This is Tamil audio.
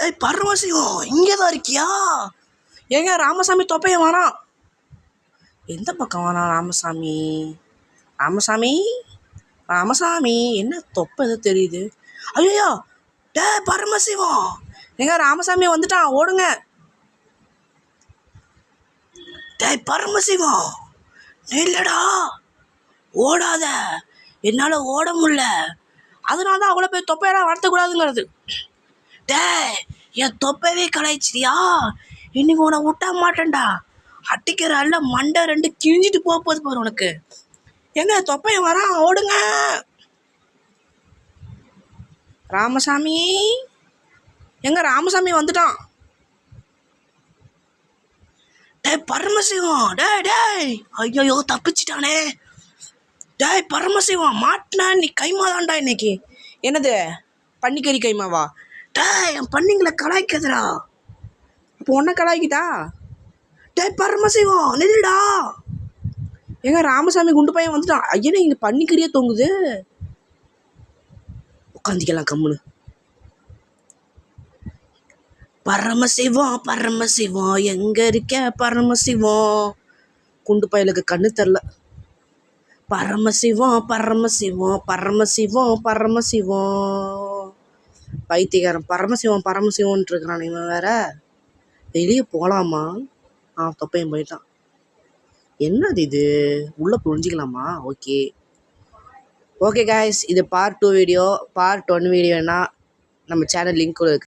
ஏய் பரமசிவம், இங்கே தான் இருக்கியா? ஏங்க ராமசாமி தொப்பைய வேணாம். எந்த பக்கம் வேணாம் ராமசாமி? ராமசாமி ராமசாமி என்ன தொப்பை எதோ தெரியுது. ஐயோ டே பரமசிவம், ஏங்க ராமசாமி வந்துட்டான், ஓடுங்க. டேய் பரமசிவம் இல்லடா, ஓடாத, என்னால் ஓட முடியல, அதனால தான் அவ்வளோ போய் தொப்பையெல்லாம் வளர்த்தக்கூடாதுங்கிறது. டேய் என் தொப்பையே கலாய்ச்சிட்டியா? இன்னைக்கு உன்னை விட்டா மாட்டேன்டா. அட்டிக்கிற அல்ல மண்டை ரெண்டு கிழிஞ்சிட்டு போகுது பாரு உனக்கு. எங்க தொப்பைய வரான், ஓடுங்க. ராமசாமி, எங்க ராமசாமி வந்துட்டான். டேய் பரமசிவம், டேய் டேய், ஐயோ தப்பிச்சிட்டானே. டேய் பரமசிவம், மாட்டினா நீ கைமாதான்டா இன்னைக்கு. என்னது பன்னிக்கறி கைமாவா? டேய் என் பன்னிங்களை கலாய்க்குதுடா. அப்போ ஒன்றை கலாய்க்கிட்டா? டேய் பரமசிவம் நில்லுடா. ஏங்க ராமசாமி குண்டு பையன் வந்துட்டான். ஐயனே இங்கே பன்னிக்கறியே தொங்குது. உட்காந்துக்கலாம் கம்முன்னு. பரமசிவம் பரமசிவம் எங்க இருக்க பரமசிவம்? குண்டு பயலுக்கு கண்ணு தெரில. பரமசிவம் பரமசிவம் பரமசிவம் பரமசிவம். பைத்தியக்காரன் பரமசிவம் பரமசிவன்ட்டு இருக்கிறான் இவன் வேற. வெளியே போகலாமா? தொப்பையும் போயிட்டான். என்னது இது, உள்ளே புரிஞ்சிக்கலாமா? ஓகே ஓகே காய்ஸ், இது பார்ட் 2 வீடியோ. பார்ட் 1 வீடியோனா நம்ம சேனல் லிங்க் இருக்குது.